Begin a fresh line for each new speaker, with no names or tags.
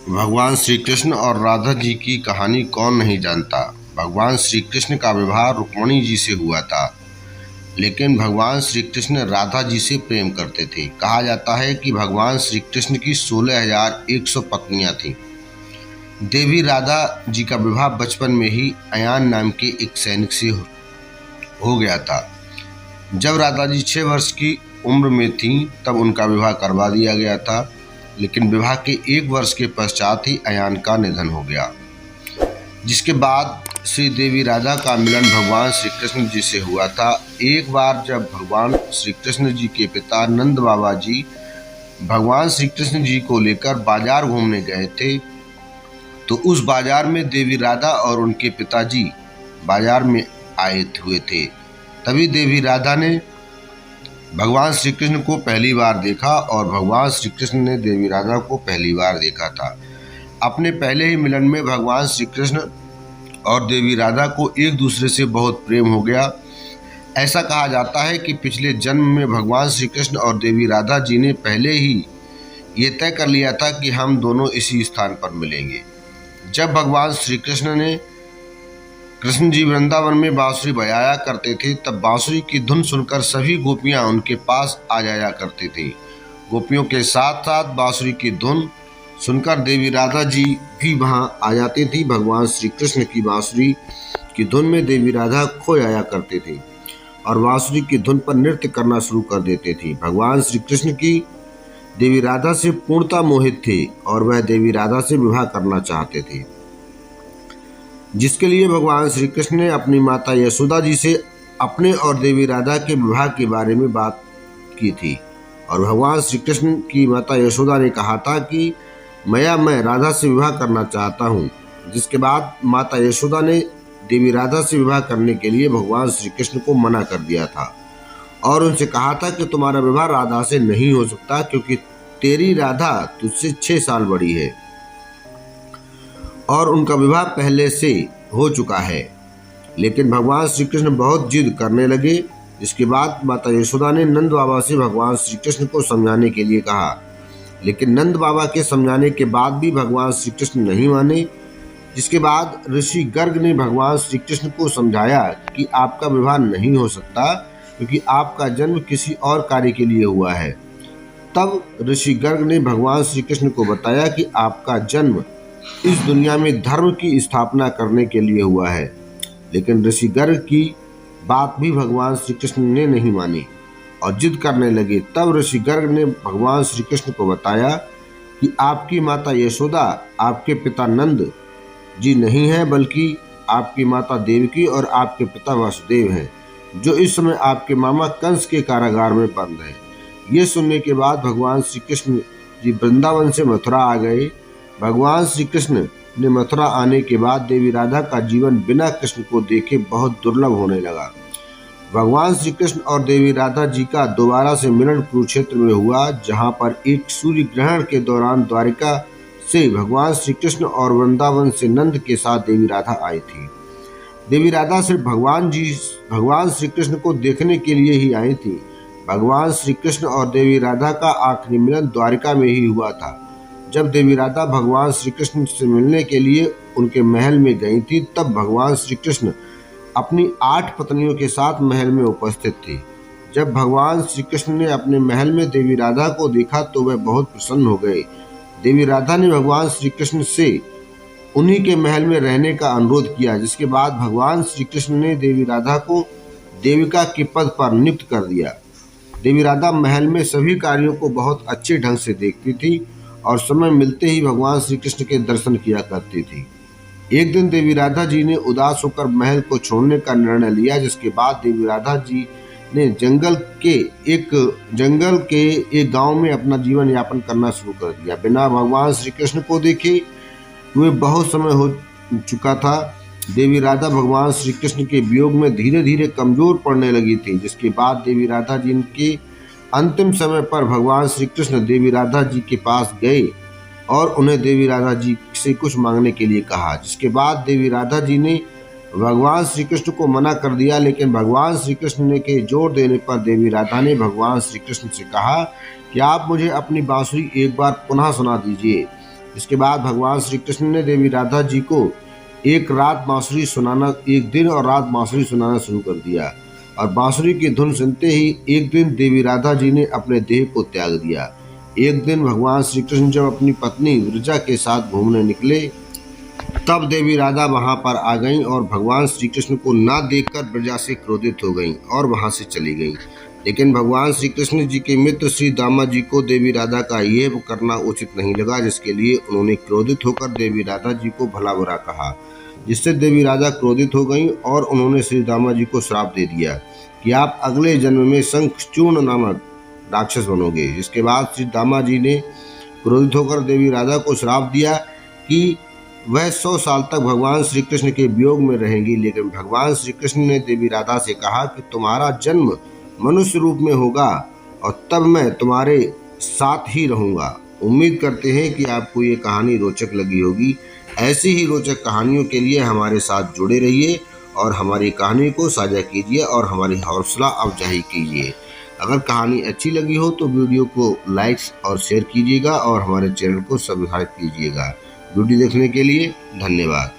भगवान श्री कृष्ण और राधा जी की कहानी कौन नहीं जानता। भगवान श्री कृष्ण का विवाह रुक्मिणी जी से हुआ था, लेकिन भगवान श्री कृष्ण राधा जी से प्रेम करते थे। कहा जाता है कि भगवान श्री कृष्ण की 16,100 पत्नियां थीं। देवी राधा जी का विवाह बचपन में ही अयान नाम के एक सैनिक से हो गया था। जब राधा जी 6 वर्ष की उम्र में थीं, तब उनका विवाह करवा दिया गया था, लेकिन विवाह के 1 वर्ष के पश्चात ही अयान का निधन हो गया, जिसके बाद श्री देवी राधा का मिलन भगवान श्री कृष्ण जी से हुआ था। एक बार जब भगवान श्री कृष्ण जी के पिता नंद बाबा जी भगवान श्री कृष्ण जी को लेकर बाजार घूमने गए थे, तो उस बाजार में देवी राधा और उनके पिताजी बाजार में आए हुए थे। तभी देवी राधा ने भगवान श्री कृष्ण को पहली बार देखा और भगवान श्री कृष्ण ने देवी राधा को पहली बार देखा था। अपने पहले ही मिलन में भगवान श्री कृष्ण और देवी राधा को एक दूसरे से बहुत प्रेम हो गया। ऐसा कहा जाता है कि पिछले जन्म में भगवान श्री कृष्ण और देवी राधा जी ने पहले ही ये तय कर लिया था कि हम दोनों इसी स्थान पर मिलेंगे। जब भगवान श्री कृष्ण जी वृंदावन में बांसुरी बजाया करते थे, तब बांसुरी की धुन सुनकर सभी गोपियां उनके पास आ जाया करती थी। गोपियों के साथ साथ बांसुरी की धुन सुनकर देवी राधा जी भी वहां आ जाती थी। भगवान श्री कृष्ण की बांसुरी की धुन में देवी राधा खो जाया करते थे और बांसुरी की धुन पर नृत्य करना शुरू कर देते थे। भगवान श्री कृष्ण की देवी राधा से पूर्णतः मोहित थे और वह देवी राधा से विवाह करना चाहते थे, जिसके लिए भगवान श्री कृष्ण ने अपनी माता यशोदा जी से अपने और देवी राधा के विवाह के बारे में बात की थी। और भगवान श्री कृष्ण की माता यशोदा ने कहा था कि मैं राधा से विवाह करना चाहता हूँ, जिसके बाद माता यशोदा ने देवी राधा से विवाह करने के लिए भगवान श्री कृष्ण को मना कर दिया था और उनसे कहा था कि तुम्हारा विवाह राधा से नहीं हो सकता, क्योंकि तेरी राधा तुझसे 6 साल बड़ी है और उनका विवाह पहले से हो चुका है। लेकिन भगवान श्री कृष्ण बहुत जिद करने लगे, जिसके बाद माता यशोदा ने नंद बाबा से भगवान श्री कृष्ण को समझाने के लिए कहा, लेकिन नंद बाबा के समझाने के बाद भी भगवान श्री कृष्ण नहीं माने। जिसके बाद ऋषि गर्ग ने भगवान श्री कृष्ण को समझाया कि आपका विवाह नहीं हो सकता, क्योंकि आपका जन्म किसी और कार्य के लिए हुआ है। तब ऋषि गर्ग ने भगवान श्री कृष्ण को बताया कि आपका जन्म इस दुनिया में धर्म की स्थापना करने के लिए हुआ है। लेकिन ऋषि गर्ग की बात भी भगवान श्री कृष्ण ने नहीं मानी और जिद करने लगे। तब ऋषि गर्ग ने भगवान श्री कृष्ण को बताया कि आपकी माता यशोदा आपके पिता नंद जी नहीं है, बल्कि आपकी माता देवकी और आपके पिता वासुदेव हैं, जो इस समय आपके मामा कंस के कारागार में बंद है। ये सुनने के बाद भगवान श्री कृष्ण जी वृंदावन से मथुरा आ गए। भगवान श्री कृष्ण ने मथुरा आने के बाद देवी राधा का जीवन बिना कृष्ण को देखे बहुत दुर्लभ होने लगा। भगवान श्री कृष्ण और देवी राधा जी का दोबारा से मिलन कुरुक्षेत्र में हुआ, जहां पर एक सूर्य ग्रहण के दौरान द्वारिका से भगवान श्री कृष्ण और वृंदावन से नंद के साथ देवी राधा आई थी। देवी राधा सिर्फ भगवान श्री कृष्ण को देखने के लिए ही आई थी। भगवान श्री कृष्ण और देवी राधा का आखिरी मिलन द्वारिका में ही हुआ था। जब देवी राधा भगवान श्री कृष्ण से मिलने के लिए उनके महल में गई थी, तब भगवान श्री कृष्ण अपनी 8 पत्नियों के साथ महल में उपस्थित थे। जब भगवान श्री कृष्ण ने अपने महल में देवी राधा को देखा तो वह बहुत प्रसन्न हो गए। देवी राधा ने भगवान श्री कृष्ण से उन्हीं के महल में रहने का अनुरोध किया, जिसके बाद भगवान श्री कृष्ण ने देवी राधा को देविका के पद पर नियुक्त कर दिया। देवी राधा महल में सभी कार्यों को बहुत अच्छे ढंग से देखती थी और समय मिलते ही भगवान श्री कृष्ण के दर्शन किया करती थी। एक दिन देवी राधा जी ने उदास होकर महल को छोड़ने का निर्णय लिया, जिसके बाद देवी राधा जी ने जंगल के एक गांव में अपना जीवन यापन करना शुरू कर दिया। बिना भगवान श्री कृष्ण को देखे हुए बहुत समय हो चुका था। देवी राधा भगवान श्री कृष्ण के वियोग में धीरे धीरे कमजोर पड़ने लगी थी, जिसके बाद देवी राधा जी के अंतिम समय पर भगवान श्री कृष्ण देवी राधा जी के पास गए और उन्हें देवी राधा जी से कुछ मांगने के लिए कहा, जिसके बाद देवी राधा जी ने भगवान श्री कृष्ण को मना कर दिया। लेकिन भगवान श्री कृष्ण ने के जोर देने पर देवी राधा ने भगवान श्री कृष्ण से कहा कि आप मुझे अपनी बांसुरी एक बार पुनः सुना दीजिए। इसके बाद भगवान श्री कृष्ण ने देवी राधा जी को एक दिन और रात बांसुरी सुनाना शुरू कर दिया, और बांसुरी की धुन सुनते ही एक दिन देवी राधा जी ने अपने देह को त्याग दिया। एक दिन भगवान श्री कृष्ण जब अपनी पत्नी विरजा के साथ घूमने निकले, तब देवी राधा वहां पर आ गईं और भगवान श्री कृष्ण को ना देखकर विरजा से क्रोधित हो गईं और वहां से चली गईं। लेकिन भगवान श्री कृष्ण जी के मित्र श्री दामा जी को देवी राधा का यह करना उचित नहीं लगा, जिसके लिए उन्होंने क्रोधित होकर देवी राधा जी को भला बुरा कहा, जिससे देवी राधा क्रोधित हो गईं और उन्होंने श्री दामा जी को श्राप दे दिया कि आप अगले जन्म में शंखचूर्ण नामक राक्षस बनोगे। जिसके बाद श्री दामा जी ने क्रोधित होकर देवी राधा को श्राप दिया कि वह 100 साल तक भगवान श्री कृष्ण के वियोग में रहेंगी। लेकिन भगवान श्री कृष्ण ने देवी राधा से कहा कि तुम्हारा जन्म मनुष्य रूप में होगा और तब मैं तुम्हारे साथ ही रहूंगा। उम्मीद करते हैं कि आपको ये कहानी रोचक लगी होगी। ऐसी ही रोचक कहानियों के लिए हमारे साथ जुड़े रहिए और हमारी कहानी को साझा कीजिए और हमारी हौसला अफजाई कीजिए। अगर कहानी अच्छी लगी हो तो वीडियो को लाइक और शेयर कीजिएगा और हमारे चैनल को सब्सक्राइब कीजिएगा। वीडियो देखने के लिए धन्यवाद।